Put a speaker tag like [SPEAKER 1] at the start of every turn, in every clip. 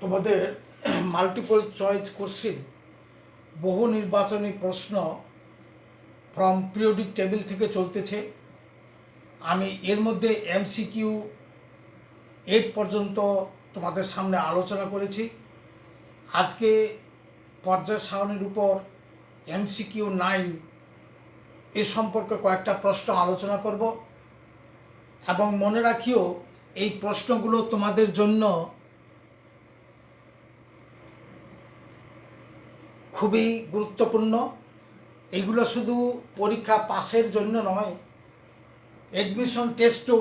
[SPEAKER 1] তোমাদের multiple choice question বহু নির্বাচনী প্রশ্ন ফ্রম পিরিয়ডিক টেবিল থেকে চলতেছে। আমি এর মধ্যে এমসিকিউ 8 পর্যন্ত তোমাদের সামনে আলোচনা করেছি। আজকে পর্যায় সারণীর উপর এমসিকিউ 9 এ সম্পর্কে কয়েকটা প্রশ্ন আলোচনা করব এবং মনে রাখিও এই প্রশ্নগুলো তোমাদের জন্য খুবই গুরুত্বপূর্ণ। এইগুলো শুধু পরীক্ষা পাসের জন্য নয়, অ্যাডমিশন টেস্টও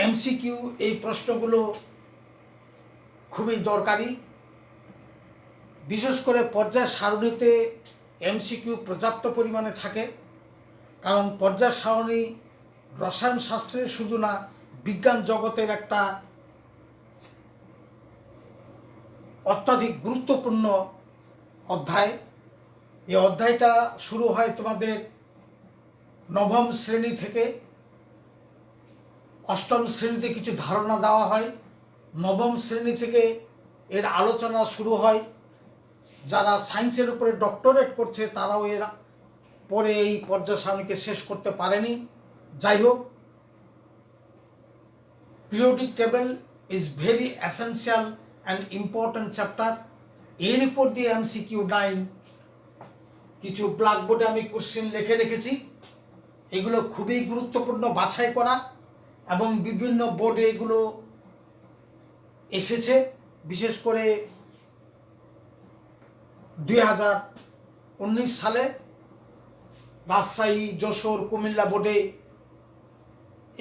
[SPEAKER 1] এমসিকিউ এই প্রশ্নগুলো খুবই দরকারি। বিশেষ করে পর্যায় সারণীতে এমসিকিউ পর্যাপ্ত পরিমাণে থাকে, কারণ পর্যায় সারণী রসায়ন শাস্ত্রের শুধু না, বিজ্ঞান জগতের একটা অত্যাধিক গুরুত্বপূর্ণ অধ্যায়। এই অধ্যায়টা শুরু হয় তোমাদের নবম শ্রেণী থেকে। অষ্টম শ্রেণীতে কিছু ধারণা দেওয়া হয়, নবম শ্রেণী থেকে এর আলোচনা শুরু হয়। যারা সায়েন্সের উপরে ডক্টরেট করছে তারাও এর পরে এই পর্যায় সারণীকে শেষ করতে পারেনি। যাই হোক, periodic table is very essential and important chapter. এর উপর দিয়ে এমসিকিউ 9 কিছু ব্ল্যাকবোর্ডে আমি কোশ্চেন লিখে রেখেছি। এগুলো খুবই গুরুত্বপূর্ণ বাছাই করা, এবং বিভিন্ন বোর্ডে এগুলো এসেছে। বিশেষ করে 2019 সালে রাজশাহী, যশোর, কুমিল্লা বোর্ডে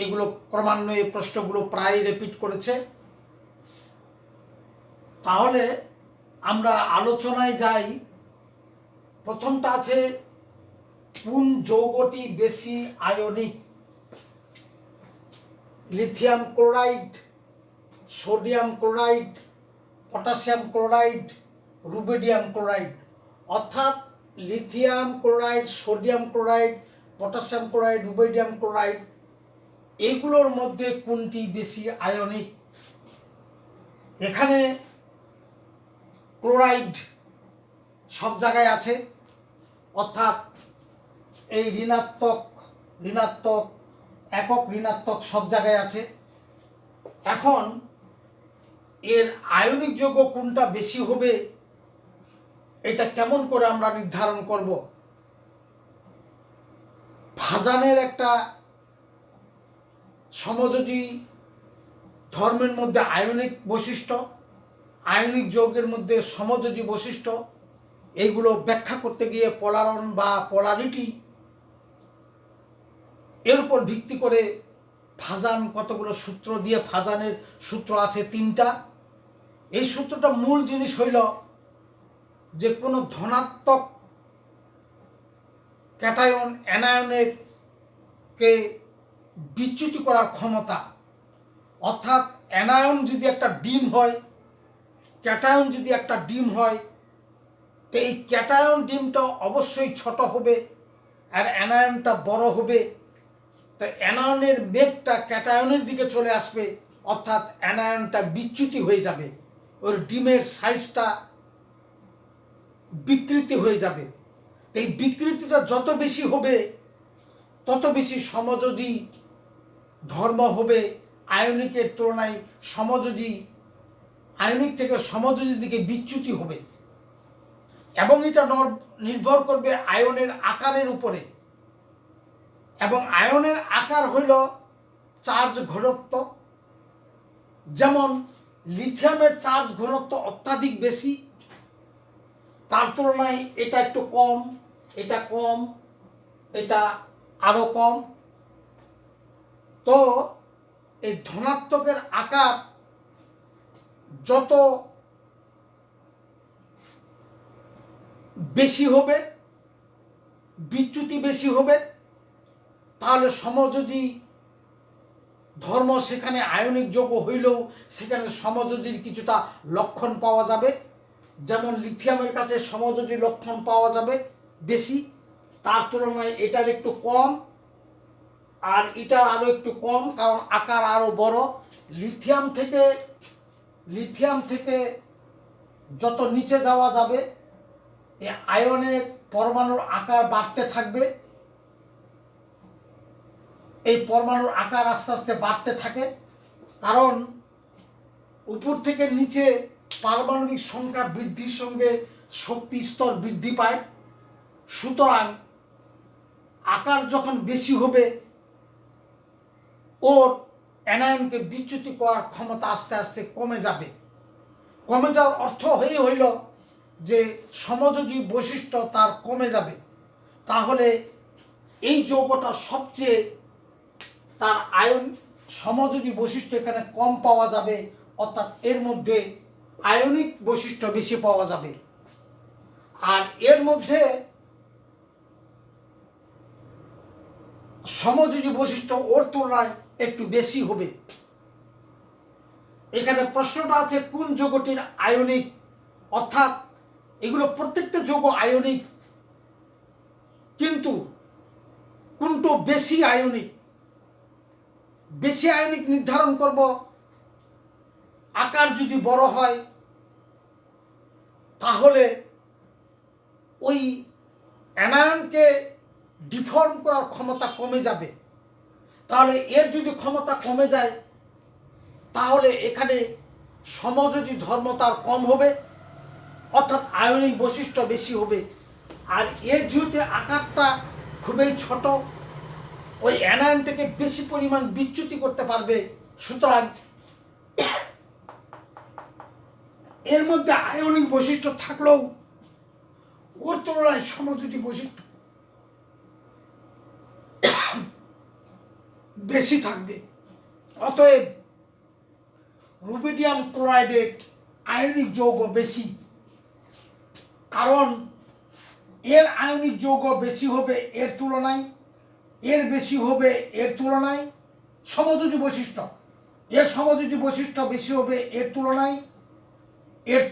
[SPEAKER 1] এগুলো ক্রমান্বয়ে প্রশ্নগুলো প্রায় রিপিট করেছে। তাহলে আমরা আলোচনায় যাই। প্রথমটা আছে, কোন যৌগটি বেশি ionic? Lithium chloride, sodium chloride, potassium chloride, rubidium chloride. অর্থাৎ lithium chloride, sodium chloride, potassium chloride, rubidium chloride, এইগুলোর মধ্যে কোনটি বেশি আয়নিক? এখানে ক্লোরাইড সব জায়গায় আছে, অর্থাৎ এই ঋণাত্মক ঋণাত্মক একক ঋণাত্মক সব জায়গায় আছে। এখন এর আয়নিক যৌগ কোনটা বেশি হবে, এটা কেমন করে আমরা নির্ধারণ করব? ভাজানের একটা সমযোজী ধর্মের মধ্যে আয়নিক বৈশিষ্ট্য, আয়নিক যৌগের মধ্যে সমযোজী বৈশিষ্ট্য, এইগুলো ব্যাখ্যা করতে গিয়ে পোলারন বা পোলারিটি এর উপর ভিত্তি করে ভাজান কতগুলো সূত্র দিয়ে, ভাজানের সূত্র আছে 3টা। এই সূত্রটা মূল জিনিস হইল যে কোনো ধনাত্মক ক্যাটায়ন অ্যানায়নের কে বিচ্যুতি করার ক্ষমতা। অর্থাৎ অ্যানায়ন যদি একটা ডিম হয়, ক্যাটায়ন যদি একটা ডিম হয়, তো এই ক্যাটায়ন ডিমটা অবশ্যই ছোট হবে আর অ্যানায়নটা বড় হবে। তো অ্যানায়নের বেগটা ক্যাটায়নের দিকে চলে আসবে, অর্থাৎ অ্যানায়নটা বিচ্যুতি হয়ে যাবে, ওর ডিমের সাইজটা বিকৃতি হয়ে যাবে। এই বিকৃতিটা যত বেশি হবে তত বেশি সমযোজী ধর্ম হবে আয়নিকের তুলনায়। সমযোজী আয়নিক থেকে সমযোজীর দিকে বিচ্যুতি হবে, এবং এটা নির্ভর করবে আয়নের আকারের উপরে। এবং আয়নের আকার হইল চার্জ ঘনত্ব। যেমন লিথিয়ামের চার্জ ঘনত্ব অত্যাধিক বেশি, তার তুলনায় এটা একটু কম, এটা কম, এটা আরো কম। তো এই ধনাত্মকের আকার যত বেশি হবে, বিচ্যুতি বেশি হবে, তাহলে সমযোজী ধর্ম, সেখানে আয়নিক যৌগ হইলেও সেখানে সমযোজীর কিছুটা লক্ষণ পাওয়া যাবে। যেমন লিথিয়ামের কাছে সমযোজী লক্ষণ পাওয়া যাবে বেশি, তার তুলনায় এটার একটু কম, আর এটার আরও একটু কম, কারণ আকার আরও বড়। লিথিয়াম থেকে লিথিয়াম থেকে যত নিচে যাওয়া যাবে এই আয়নের পরমাণুর আকার বাড়তে থাকবে, এই পরমাণুর আকার আস্তে আস্তে বাড়তে থাকে, কারণ উপর থেকে নিচে পারমাণবিক সংখ্যা বৃদ্ধির সঙ্গে শক্তি স্তর বৃদ্ধি পায়। সুতরাং আকার যখন বেশি হবে ওর অ্যানায়নকে বিচ্যুতি করার ক্ষমতা আস্তে আস্তে কমে যাবে। কমে যাওয়ার অর্থ হইল যে সমযোজী বৈশিষ্ট্য তার কমে যাবে। তাহলে এই যৌগটা সবচেয়ে তার আয়ন সমযোজী বৈশিষ্ট্য এখানে কম পাওয়া যাবে, অর্থাৎ এর মধ্যে আয়নিক বৈশিষ্ট্য বেশি পাওয়া যাবে। আর এর মধ্যে সমযোজী বৈশিষ্ট্য ওর তুলনায় একটু বেশি হবে। এখানে প্রশ্নটা আছে কোন যৌগটির আয়নিক, অর্থাৎ এগুলো প্রত্যেকটা যৌগ আয়নিক, কিন্তু কোনটা বেশি আয়নিক। বেশি আয়নিক নির্ধারণ করব আকার যদি বড় হয় তাহলে ওই অ্যানায়নকে ডিফর্ম করার ক্ষমতা কমে যাবে। তাহলে এর যদি ক্ষমতা কমে যায় তাহলে এখানে সমযোজী ধর্ম তার কম হবে, অর্থাৎ আয়নিক বৈশিষ্ট্য বেশি হবে। আর এর যেহেতু আকারটা খুবই ছোট, ওই অ্যানায়নটাকে বেশি পরিমাণ বিচ্যুতি করতে পারবে। সুতরাং এর মধ্যে আয়নিক বৈশিষ্ট্য থাকলেও ওর তুলনায় সমযোজী বৈশিষ্ট্য বেশি থাকবে। অতএব রুবিডিয়াম ক্লোরাইডের আয়নিক যৌগ বেশি, কারণ এর আয়নিক যৌগ বেশি হবে এর তুলনায়, এর বেশি হবে এর তুলনায়। সমযোজী বৈশিষ্ট্য, এর সমযোজী বৈশিষ্ট্য বেশি হবে এর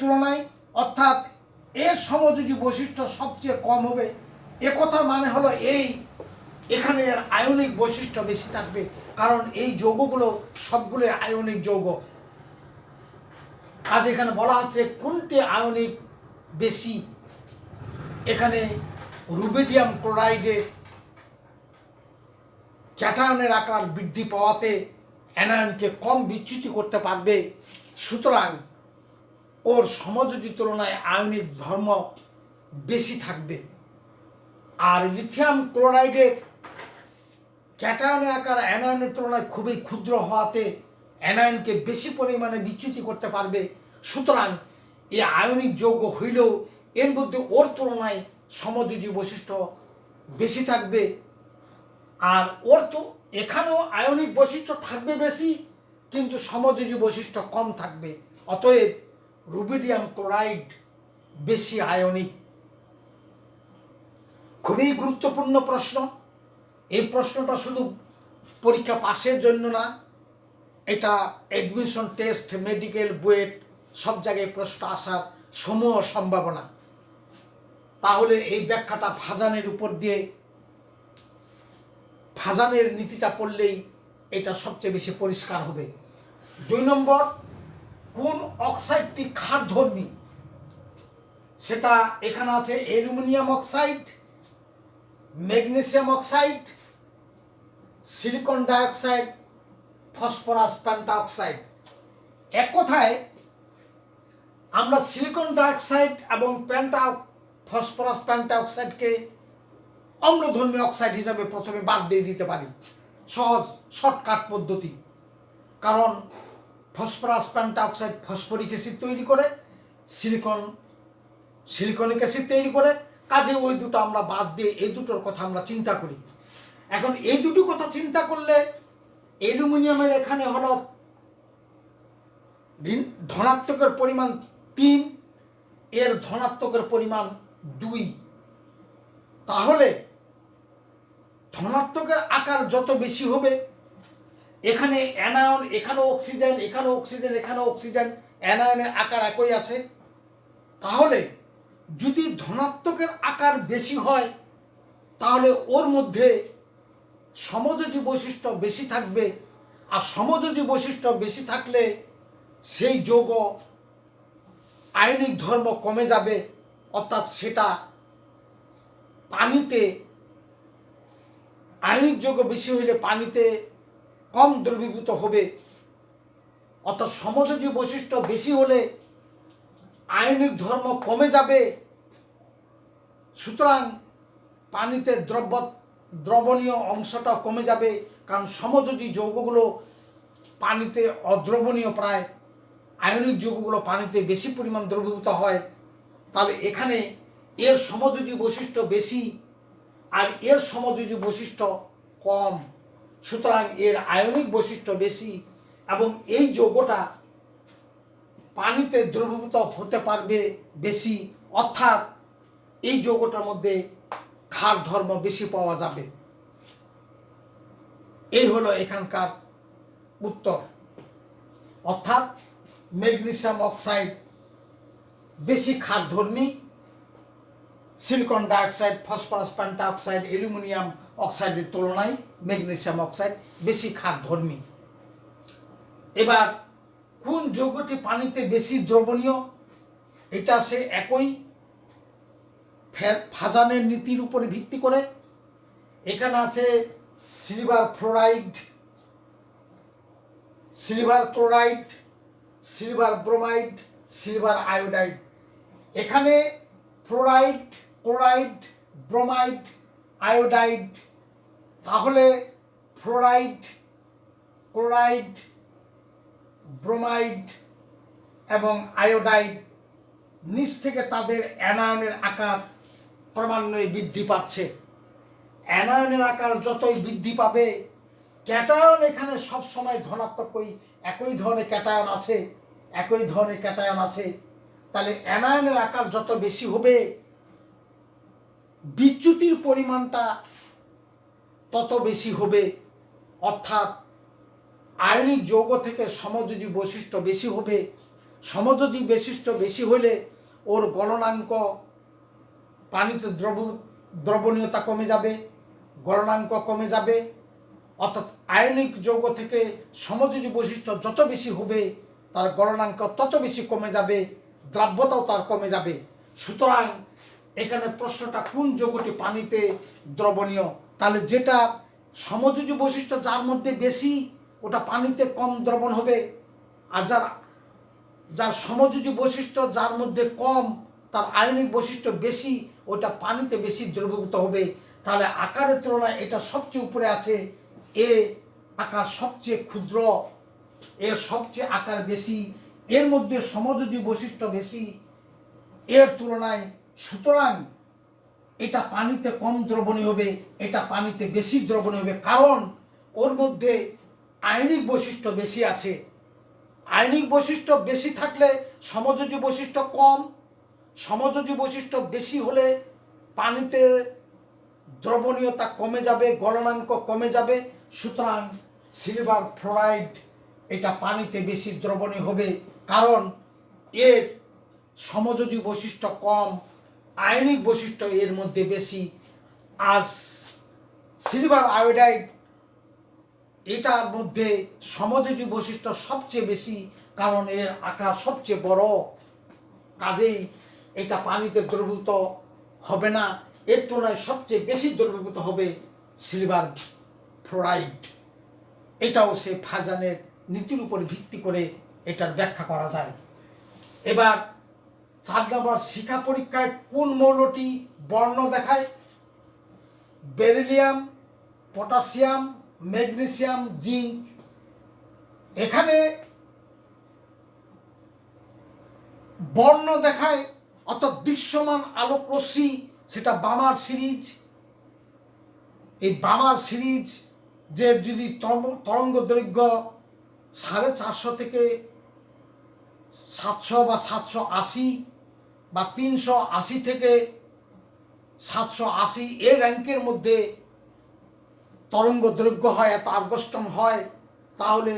[SPEAKER 1] তুলনায়, অর্থাৎ এর সমযোজী বৈশিষ্ট্য সবচেয়ে কম হবে। একথার মানে হলো এখানে এর আয়নিক বৈশিষ্ট্য বেশি থাকবে, কারণ এই যৌগগুলো সবগুলো আয়নিক যৌগ। আজ এখানে বলা হচ্ছে কোনটি আয়নিক বেশি। এখানে রুবিডিয়াম ক্লোরাইডের ক্যাটায়নের আকার বৃদ্ধি পাওয়াতে অ্যানায়নকে কম বিচ্যুতি করতে পারবে। সুতরাং ওর সমযোজী তুলনায় আয়নিক ধর্ম বেশি থাকবে। আর লিথিয়াম ক্লোরাইডের ক্যাটায়নের আকার অ্যানায়নের তুলনায় খুবই ক্ষুদ্র হওয়াতে অ্যানায়নকে বেশি পরিমাণে বিচ্যুতি করতে পারবে। সুতরাং এই আয়নিক যৌগ হইলেও এর মধ্যে ওর তুলনায় সমযোজী বৈশিষ্ট্য বেশি থাকবে। আর ওর তো এখানেও আয়নিক বৈশিষ্ট্য থাকবে বেশি, কিন্তু সমযোজী বৈশিষ্ট্য কম থাকবে। অতএব রুবিডিয়াম ক্লোরাইড বেশি আয়নিক। খুবই গুরুত্বপূর্ণ প্রশ্ন। এই প্রশ্নটা শুধু পরীক্ষা পাসের জন্য না, এটা অ্যাডমিশন টেস্ট, মেডিকেল, বুয়েট সব জায়গায় প্রশ্ন আসার সমূহ সম্ভাবনা। তাহলে এই ব্যাখ্যাটা ফাজানের উপর দিয়ে, ফাজানের নীতিটা পড়লেই এটা সবচেয়ে বেশি পরিষ্কার হবে। 2 নম্বর, কোন অক্সাইডটি ক্ষারধর্মী? সেটা এখানে আছে aluminium oxide, magnesium oxide, silicon dioxide, phosphorus pentoxide. এক কথায় আমরা সিলিকন ডাইঅক্সাইড এবং ফসফরাস পেন্টাঅক্সাইডকে অম্লধর্মী অক্সাইড হিসাবে প্রথমে বাদ দিয়ে দিতে পারি, সহজ শর্টকাট পদ্ধতি। কারণ ফসফরাস পেন্টাঅক্সাইড ফসফরিক অ্যাসিড তৈরি করে, সিলিকনিক অ্যাসিড তৈরি করে, কাজে ওই দুটো আমরা বাদ দিয়ে এই দুটোর কথা আমরা চিন্তা করি। এখন এই দুটো কথা চিন্তা করলে অ্যালুমিনিয়ামের এখানে হলো ধনাত্মকের পরিমাণ 3, এর ধনাত্মকের পরিমাণ 2। তাহলে ধনাত্মকের আকার যত বেশি হবে, এখানে অ্যানায়ন, এখানেও অক্সিজেন, এখানেও অক্সিজেন, এখানেও অক্সিজেন, অ্যানায়নের আকার একই আছে। তাহলে যদি ধনাত্মকের আকার বেশি হয় তাহলে ওর মধ্যে সমযোজী বৈশিষ্ট্য বেশি থাকবে। আর সমযোজী বৈশিষ্ট্য বেশি থাকলে সেই যৌগ আয়নিক ধর্ম কমে যাবে, অর্থাৎ সেটা পানিতে আয়নিক যৌগ বেশি হইলে পানিতে কম দ্রবীভূত হবে, অর্থাৎ সমযোজী বৈশিষ্ট্য বেশি হলে আয়নিক ধর্ম কমে যাবে। সুতরাং পানিতে দ্রবণীয় অংশটা কমে যাবে, কারণ সমযোজী যৌগগুলো পানিতে অদ্রবণীয়, প্রায় আয়নিক যৌগগুলো পানিতে বেশি পরিমাণ দ্রবীভূত হয়। তাহলে এখানে এর সমযোজী বৈশিষ্ট্য বেশি আর এর সমযোজী বৈশিষ্ট্য কম, সুতরাং এর আয়নিক বৈশিষ্ট্য বেশি এবং এই যৌগটা পানিতে দ্রবীভূত হতে পারবে বেশি, অর্থাৎ এই যৌগটার মধ্যে ক্ষার ধর্ম বেশি পাওয়া যাবে। এই হলো এখানকার উত্তর, অর্থাৎ ম্যাগনেসিয়াম অক্সাইড বেশি ক্ষারধর্মী, সিলিকন ডাইঅক্সাইড, ফসফরাস পেন্টাঅক্সাইড, অ্যালুমিনিয়াম অক্সাইডের তুলনায় ম্যাগনেসিয়াম অক্সাইড বেশি ক্ষারধর্মী। এবার কোন যৌগটি পানিতে বেশি দ্রবণীয়, এটা সে একই ফাজানের নীতির উপরে ভিত্তি করে। এখানে আছে silver fluoride, silver chloride, silver bromide, silver iodide. এখানে ফ্লোরাইড, ক্লোরাইড, ব্রোমাইড, আয়োডাইড, তাহলে ফ্লোরাইড, ক্লোরাইড, ব্রোমাইড এবং আয়োডাইড নিচ থেকে তাদের অ্যানায়নের আকার ক্রমান্বয়ে বৃদ্ধি পাচ্ছে। অ্যানায়নের আকার যতই বৃদ্ধি পাবে, ক্যাটায়ন এখানে সবসময় ধনাত্মক, একই ধরনের ক্যাটায়ন আছে, একই ধরনের ক্যাটায়ন আছে। তাহলে অ্যানায়নের আকার যত বেশি হবে, বিচ্যুতির পরিমাণটা তত বেশি হবে, অর্থাৎ আয়নিক যৌগ থেকে সমযোজী বৈশিষ্ট্য বেশি হবে। সমযোজী বৈশিষ্ট্য বেশি হলে ওর গলনাঙ্ক, পানিতে দ্রবণীয়তা কমে যাবে, গলনাঙ্ক কমে যাবে, অর্থাৎ আয়নিক যৌগ থেকে সমযোজী বৈশিষ্ট্য যত বেশি হবে তার গলনাঙ্ক তত বেশি কমে যাবে, দ্রাব্যতাও তার কমে যাবে। সুতরাং এখানে প্রশ্নটা কোন যৌগটি পানিতে দ্রবণীয়, তাহলে যেটা সমযোজী বৈশিষ্ট্য যার মধ্যে বেশি ওটা পানিতে কম দ্রবণ হবে, আর যার সমযোজী বৈশিষ্ট্য যার মধ্যে কম, তার আয়নিক বৈশিষ্ট্য বেশি, ওটা পানিতে বেশি দ্রবীভূত হবে। তাহলে আকারের তুলনায় এটা সবচেয়ে উপরে আছে, এ আকার সবচেয়ে ক্ষুদ্র, এর সবচেয়ে আকার বেশি, এর মধ্যে সমযোজী বৈশিষ্ট্য বেশি এর তুলনায়। সুতরাং এটা পানিতে কম দ্রবণীয় হবে, এটা পানিতে বেশি দ্রবণীয় হবে, কারণ ওর মধ্যে আয়নিক বৈশিষ্ট্য বেশি আছে। আয়নিক বৈশিষ্ট্য বেশি থাকলে সমযোজী বৈশিষ্ট্য কম, সমযোজী বৈশিষ্ট্য বেশি হলে পানিতে দ্রবণীয়তা কমে যাবে, গলনাঙ্ক কমে যাবে। সুতরাং সিলভার ফ্লোরাইড এটা পানিতে বেশি দ্রবণীয় হবে, কারণ এর সমযোজী বৈশিষ্ট্য কম, আয়নিক বৈশিষ্ট্য এর মধ্যে বেশি। আর সিলভার আয়োডাইড এটার মধ্যে সমযোজী বৈশিষ্ট্য সবচেয়ে বেশি, কারণ এর আকার সবচেয়ে বড়, কাজেই এটা পানিতে দ্রবীভূত হবে না, এর তুলনায় সবচেয়ে বেশি দ্রবীভূত হবে সিলভার ফ্লোরাইড। এটাও সে ফাজানের নীতির উপর ভিত্তি করে এটার ব্যাখ্যা করা যায়। এবার 4 নম্বর, শিখা পরীক্ষায় কোন মৌলটি বর্ণ দেখায়? Beryllium, potassium, magnesium, zinc. এখানে বর্ণ দেখায়, অর্থাৎ দৃশ্যমান আলোক রশ্মি, সেটা বামার সিরিজ। এই বামার সিরিজ যে যদি তরঙ্গ দৈর্ঘ্য 450 থেকে 700 বা 780 বা 380 থেকে 780 এই র্যাঙ্কের মধ্যে তরঙ্গ দৈর্ঘ্য হয়, এত আর্গস্টম হয়, তাহলে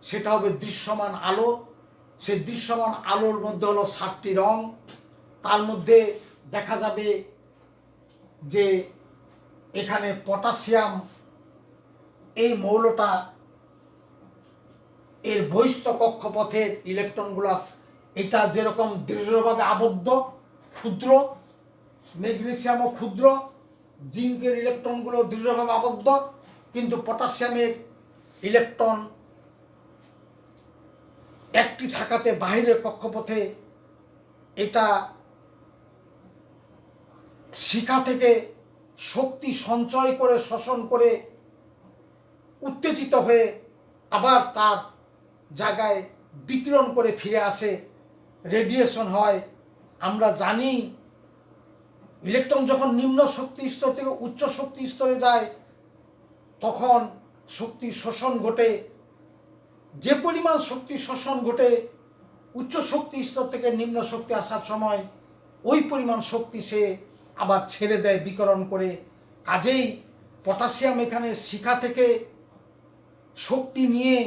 [SPEAKER 1] সেটা হবে দৃশ্যমান আলো। সেই দৃশ্যমান আলোর মধ্যে হলো 7টি রং, তার মধ্যে দেখা যাবে যে এখানে পটাশিয়াম এই মৌলটা এর বহিস্থ কক্ষপথের ইলেকট্রনগুলো এটা যেরকম দৃঢ়ভাবে আবদ্ধ, ক্ষুদ্র, ম্যাগনেসিয়ামও ক্ষুদ্র, জিঙ্কের ইলেকট্রনগুলো দৃঢ়ভাবে আবদ্ধ, কিন্তু পটাশিয়ামের ইলেকট্রন একটি থাকাতে বাহিরের কক্ষপথে এটা শিখা থেকে শক্তি সঞ্চয় করে শোষণ করে উত্তেজিত হয়ে আবার তার জায়গায় বিকিরণ করে ফিরে আসে, রেডিয়েশন হয়। আমরা জানি ইলেকট্রন যখন নিম্ন শক্তি স্তর থেকে উচ্চ শক্তি স্তরে যায় তখন শক্তি শোষণ ঘটে। যে পরিমাণ শক্তি শোষণ ঘটে উচ্চ শক্তি স্তর থেকে নিম্ন শক্তি আসার সময় ওই পরিমাণ শক্তি সে আবার ছেড়ে দেয় বিকিরণ করে। কাজেই পটাশিয়াম এখানে শিখা থেকে শক্তি নিয়ে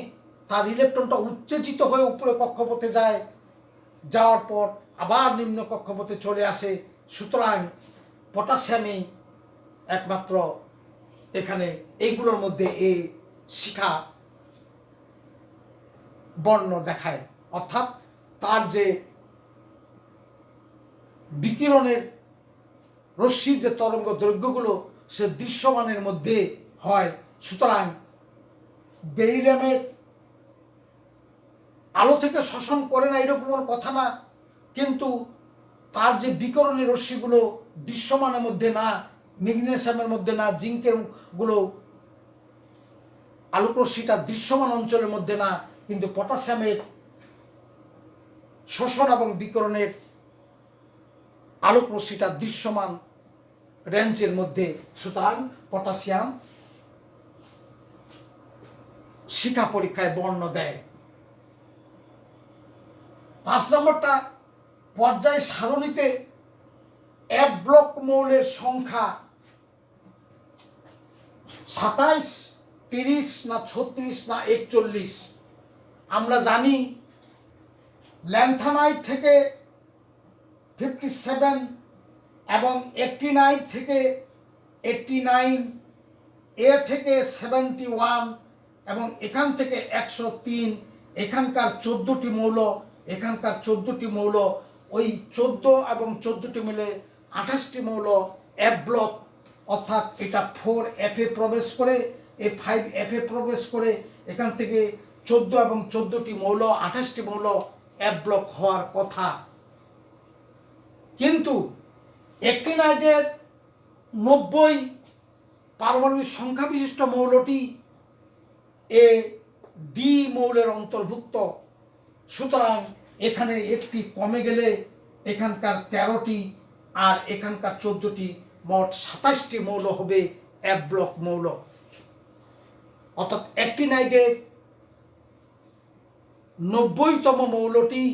[SPEAKER 1] তার ইলেকট্রনটা উত্তেজিত হয়ে উপরে কক্ষপথে যায়, যাওয়ার পর আবার নিম্ন কক্ষপথে চলে আসে। সুতরাং পটাশিয়ামই একমাত্র এখানে এইগুলোর মধ্যে এই শিখা বর্ণ দেখায়, অর্থাৎ তার যে বিকিরণের রশ্মির যে তরঙ্গ দৈর্ঘ্যগুলো সে দৃশ্যমানের মধ্যে হয়। সুতরাং বেরিলিয়ামের আলো থেকে শোষণ করে না এরকম কোনো কথা না, কিন্তু তার যে বিকিরণের রশ্মিগুলো দৃশ্যমানের মধ্যে না, ম্যাগনেসিয়ামের মধ্যে না, জিঙ্কের গুলো আলোক রশ্মিটা দৃশ্যমান অঞ্চলের মধ্যে না, কিন্তু পটাশিয়ামের শোষণ এবং বিকিরণের আলোক রশ্মিটা দৃশ্যমান রেঞ্জের মধ্যে। সুতরাং পটাশিয়াম শিখা পরীক্ষায় বর্ণ দেয়। 5 নম্বরটা, পর্যায় সারণীতে এফ ব্লক মৌলের সংখ্যা 27, 30 না 36 না 41। আমরা জানি ল্যান্থানাইট থেকে 57 এবং 89 থেকে 89, এ থেকে 71 এবং এখান থেকে 103। এখানকার 14টি মৌল, এখানকার 14টি মৌল, ওই 14 এবং 14টি মিলে 28টি মৌল এফ ব্লক, অর্থাৎ এটা 4F-এ প্রবেশ করে, এ 5F-এ প্রবেশ করে, এখান থেকে 14 এবং 14টি মৌল 28টি মৌল এফ ব্লক হওয়ার কথা। কিন্তু অ্যাক্টিনাইডের 90 পারমাণবিক সংখ্যা বিশিষ্ট মৌলটি এ ডি মৌলের অন্তর্ভুক্ত। সুতরাং এখানে একটি কমে গেলে এখানকার 13টি আর এখানকার 14টি, মোট 27টি মৌল হবে এফ ব্লক মৌল। অর্থাৎ অ্যাক্টিনাইডের 90তম মৌলটি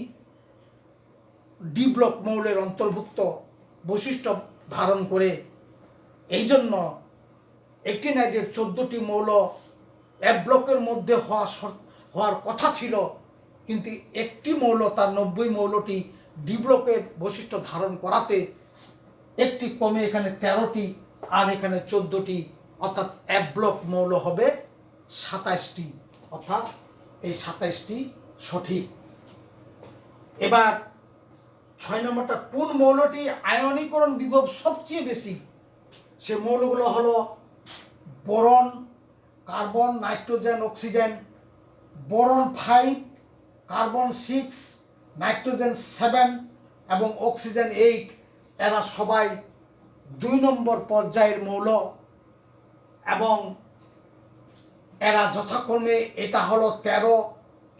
[SPEAKER 1] ডি ব্লক মৌলের অন্তর্ভুক্ত বৈশিষ্ট্য ধারণ করে। এই জন্য অ্যাক্টিনাইডের 14টি মৌল এফ ব্লকের মধ্যে হওয়ার কথা ছিল, কিন্তু একটি মৌল, তার 90 মৌলটি ডি ব্লকের বৈশিষ্ট্য ধারণ করাতে একটি কমে এখানে 13টি আর এখানে 14টি, অর্থাৎ এফ ব্লক মৌল হবে 27টি, অর্থাৎ এই 27টি সঠিক। এবার 6 নম্বরটা, কোন মৌলটি আয়নীকরণ বিভব সবচেয়ে বেশি? সে মৌলগুলো হলো boron, carbon, nitrogen, oxygen. Boron 5, carbon 6, nitrogen 7 এবং অক্সিজেন 8। এরা সবাই 2 নম্বর পর্যায়ের মৌল এবং এরা যথাক্রমে এটা হলো 13,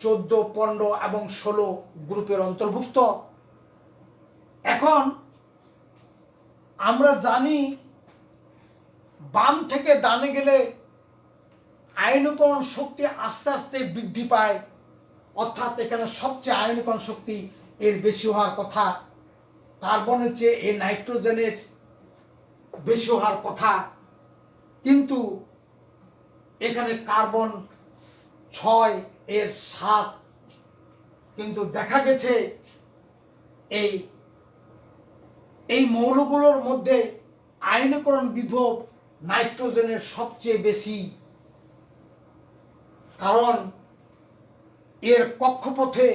[SPEAKER 1] 14, 15 এবং 16 গ্রুপের অন্তর্ভুক্ত। এখন আমরা জানি বাম থেকে ডানে গেলে আয়নীকরণ শক্তি আস্তে আস্তে বৃদ্ধি পায়, অর্থাৎ এখানে সবচেয়ে আয়নীকরণ শক্তি এর বেশি হওয়ার কথা। কার্বনের চেয়ে এই নাইট্রোজেনের বেশি হওয়ার কথা, কিন্তু এখানে কার্বন 6, এর 7। কিন্তু দেখা গেছে এই মৌলগুলোর মধ্যে আয়নীকরণ বিভব নাইট্রোজেনের সবচেয়ে বেশি। কারণ এর কক্ষপথে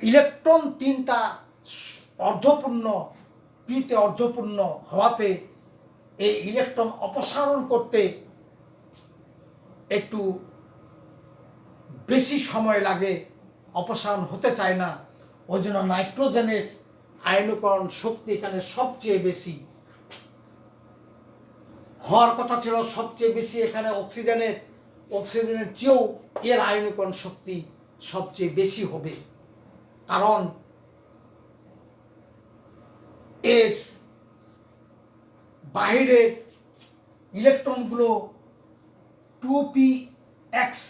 [SPEAKER 1] ইলেকট্রন 3টা অর্ধপূর্ণ, পিতে অর্ধপূর্ণ হওয়াতে এই ইলেকট্রন অপসারণ করতে একটু বেশি সময় লাগে, অপসারণ হতে চায় না। ওই জন্য নাইট্রোজেনের আয়নীকরণ শক্তি এখানে সবচেয়ে বেশি হওয়ার কথা ছিল, সবচেয়ে বেশি এখানে অক্সিজেনের চেয়েও এর আয়নীকরণ শক্তি সবচেয়ে বেশি হবে, কারণ এর বাহিরের ইলেকট্রনগুলো 2p(x1),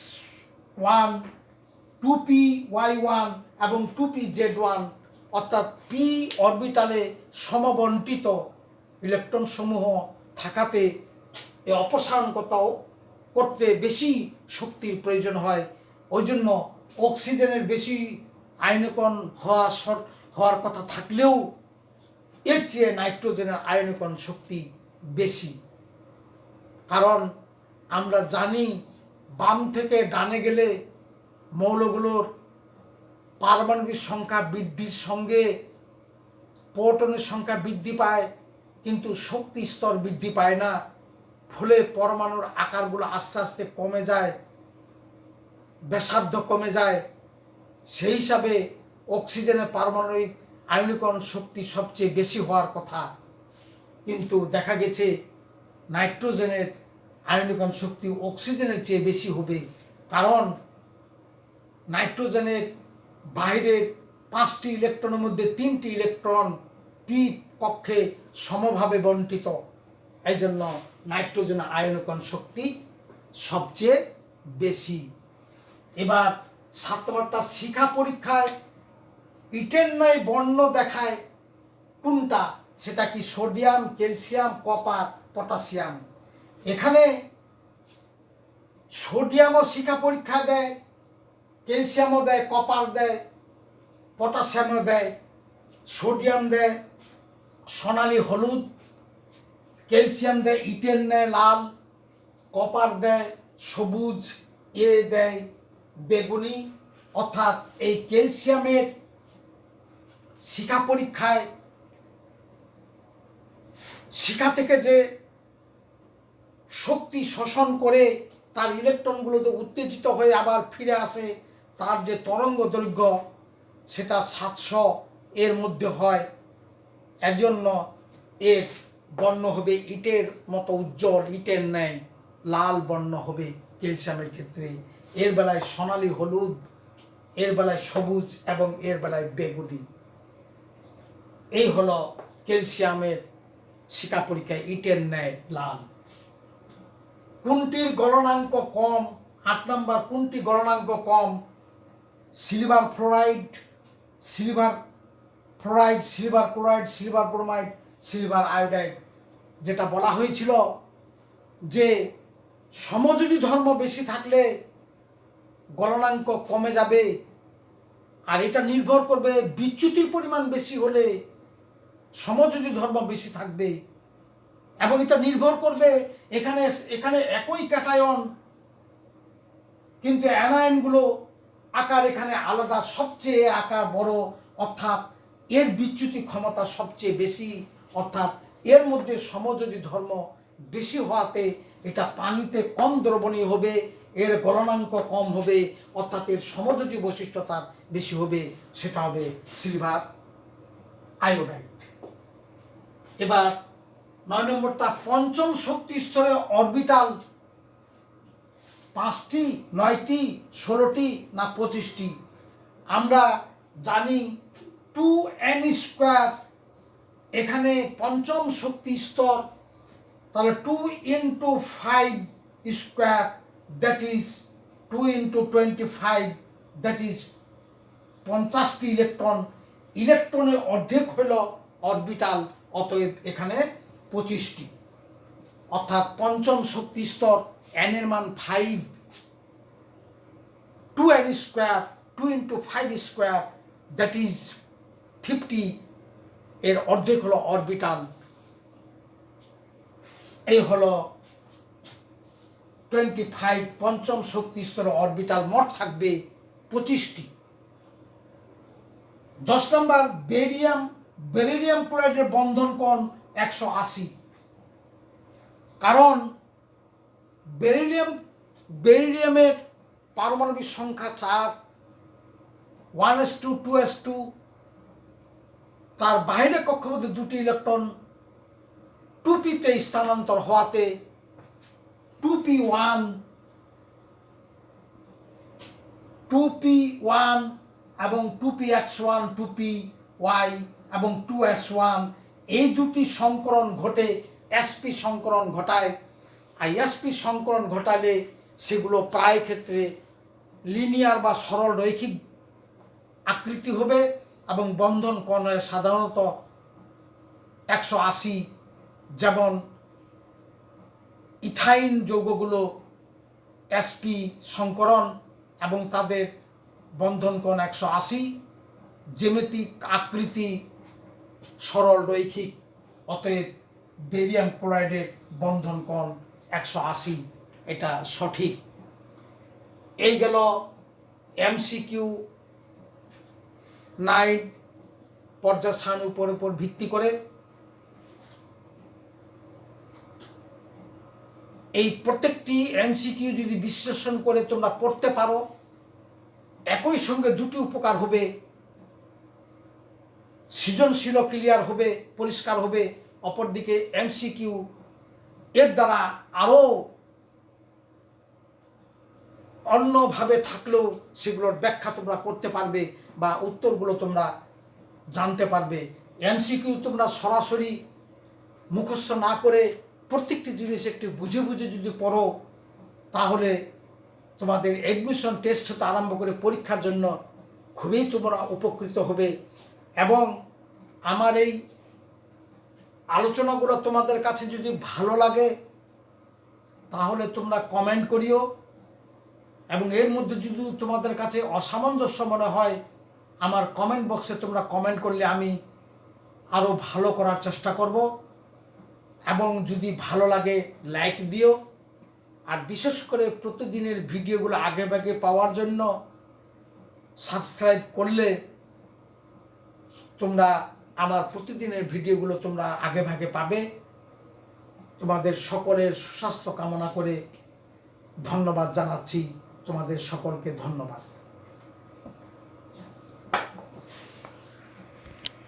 [SPEAKER 1] 2p(y1) এবং 2p(z1) অর্থাৎ পি অরবিটালে সমবন্টিত ইলেকট্রন সমূহ থাকাতে এই অপসারণ করতে বেশি শক্তির প্রয়োজন হয়। ওই জন্য অক্সিজেনের বেশি আয়নীকরণ হওয়ার কথা থাকলেও এর চেয়ে নাইট্রোজেনের আয়নীকরণ শক্তি বেশি। কারণ আমরা জানি বাম থেকে ডানে গেলে মৌলগুলোর পারমাণবিক সংখ্যা বৃদ্ধির সঙ্গে প্রোটনের সংখ্যা বৃদ্ধি পায়, কিন্তু শক্তি স্তর বৃদ্ধি পায় না। ফলে পরমাণুর আকারগুলো আস্তে আস্তে কমে যায়, ব্যাসার্ধ কমে যায়। সেই হিসাবে অক্সিজেনের পারমাণবিক আয়নীকরণ শক্তি সবচেয়ে বেশি হওয়ার কথা, কিন্তু দেখা গেছে নাইট্রোজেনের আয়নীকরণ শক্তি অক্সিজেনের চেয়ে বেশি হবে। কারণ নাইট্রোজেনের বাইরের 5টি ইলেকট্রনের মধ্যে 3টি ইলেকট্রন পি কক্ষে সমভাবে বণ্টিত। এই জন্য নাইট্রোজেনের আয়নীকরণ শক্তি সবচেয়ে বেশি। এবার 7 নম্বরটা, শিখা পরীক্ষায় ইটের ন্যায় বর্ণ দেখায় কোনটা? সেটা কি সোডিয়াম, ক্যালসিয়াম, কপার, পটাশিয়াম। এখানে সোডিয়ামও শিখা পরীক্ষা দেয়, ক্যালসিয়ামও দেয়, কপার দেয়, পটাশিয়ামও দেয়। সোডিয়াম দেয় সোনালি হলুদ, ক্যালসিয়াম দেয় ইটের ন্যায় লাল, কপার দেয় সবুজ, এ দেয় বেগুনি। অর্থাৎ এই ক্যালসিয়ামের শিখা পরীক্ষায় শিখা থেকে যে শক্তি শোষণ করে তার ইলেকট্রনগুলো তো উত্তেজিত হয়ে আবার ফিরে আসে, তার যে তরঙ্গ দৈর্ঘ্য সেটা 700 এর মধ্যে হয়। এর জন্য এর বর্ণ হবে ইটের মতো উজ্জ্বল, ইটের ন্যায় লাল বর্ণ হবে ক্যালসিয়ামের ক্ষেত্রে। এর বেলায় সোনালি হলুদ, এর বেলায় সবুজ এবং এর বেলায় বেগুনি। এই হলো ক্যালসিয়ামের শিখা পরীক্ষায় ইটের ন্যায় লাল। কোনটির গলনাঙ্ক কম? 8 নম্বর, কোনটি গলনাঙ্ক কম? Silver fluoride, silver fluoride, silver chloride, silver bromide, silver iodide. যেটা বলা হয়েছিল যে সমযোজী ধর্ম বেশি থাকলে গলনাঙ্ক কমে যাবে, আর এটা নির্ভর করবে বিচ্যুতির পরিমাণ বেশি হলে সমযোজী ধর্ম বেশি থাকবে। এবং এটা নির্ভর করবে এখানে একই ক্যাটায়ন কিন্তু অ্যানায়নগুলো আকার এখানে আলাদা, সবচেয়ে আকার বড়, অর্থাৎ এর বিচ্যুতি ক্ষমতা সবচেয়ে বেশি। অর্থাৎ এর মধ্যে সমযোজী ধর্ম বেশি হওয়াতে এটা পানিতে কম দ্রবণীয় হবে, এর গলনাঙ্ক কম হবে, অর্থাৎ এর সমযোজী বৈশিষ্ট্যতা বেশি হবে, সেটা হবে সিলভার আয়োডাইড। এবার 9 নম্বরটা, পঞ্চম শক্তি স্তরে অরবিটাল 5টি, 9টি, 16টি না 25টি? আমরা জানি 2n², এখানে পঞ্চম শক্তি স্তর, তাহলে 2 × 5², দ্যাট ইজ 2 × 25, দ্যাট ইজ 50টি ইলেকট্রন। ইলেকট্রনের অর্ধেক হল অরবিটাল, অতএব এখানে 25টি। অর্থাৎ পঞ্চম শক্তি স্তর n এর মান 5, 2n², 2 × 5², দ্যাট ইজ 50, এর অর্ধেক হলো অরবিটাল। এই হলো 25, পঞ্চম শক্তি স্তরে অরবিটাল মোট থাকবে 25টি। 10 নম্বর বেরিলিয়াম ক্লোরাইডের বন্ধন কোণ 180, কারণ বেরিলিয়ামের পারমাণবিক সংখ্যা 4, 1s2 2s2, তার বাইরে কক্ষপথে 2টি ইলেকট্রন 2p-তে স্থানান্তর হওয়াতে 2p1 এবং 2px1 2py এবং 2s1 এই দুটি সংকরণ ঘটে sp সংকরণ ঘটায়। আর sp সংকরণ ঘটালে সেগুলো প্রায় ক্ষেত্রে লিনিয়ার বা সরল রৈখিক আকৃতি হবে এবং বন্ধন কোণ হয় সাধারণত 180, যেমন ইথাইন যৌগগুলো sp সংকরণ এবং তাদের বন্ধন কোণ 180, জ্যামিতিক আকৃতি সরল রৈখিক, অতএব বেরিয়াম ক্লোরাইডের বন্ধন কোণ 180, এটা সঠিক। এই গেল MCQ 9 পর্যায় সারণীর উপর ভিত্তি করে। এই প্রত্যেকটি MCQ যদি বিশ্লেষণ করে তোমরা পড়তে পারো, একই সঙ্গে দুটি উপকার হবে, সৃজনশীল ক্লিয়ার হবে, পরিষ্কার হবে। অপরদিকে MCQ এর দ্বারা আরও অন্যভাবে থাকলেও সেগুলোর ব্যাখ্যা তোমরা করতে পারবে বা উত্তরগুলো তোমরা জানতে পারবে। MCQ তোমরা সরাসরি মুখস্থ না করে প্রত্যেকটি জিনিস একটু বুঝে বুঝে যদি পড়ো, তাহলে তোমাদের অ্যাডমিশন টেস্ট হতে আরম্ভ করে পরীক্ষার জন্য খুবই তোমরা উপকৃত হবে। এবং আমার এই আলোচনাগুলো তোমাদের কাছে যদি ভালো লাগে তাহলে তোমরা কমেন্ট করিও, এবং এর মধ্যে যদি তোমাদের কাছে অসামঞ্জস্য মনে হয় আমার কমেন্ট বক্সে তোমরা কমেন্ট করলে আমি আরও ভালো করার চেষ্টা করব। এবং যদি ভালো লাগে লাইক দিও, আর বিশেষ করে প্রতিদিনের ভিডিওগুলো আগে ভাগে পাওয়ার জন্য সাবস্ক্রাইব করলে তোমরা আমার প্রতিদিনের ভিডিওগুলো তোমরা আগে ভাগে পাবে। তোমাদের সকলের সুস্বাস্থ্য কামনা করে ধন্যবাদ জানাচ্ছি। তোমাদের সকলকে ধন্যবাদ।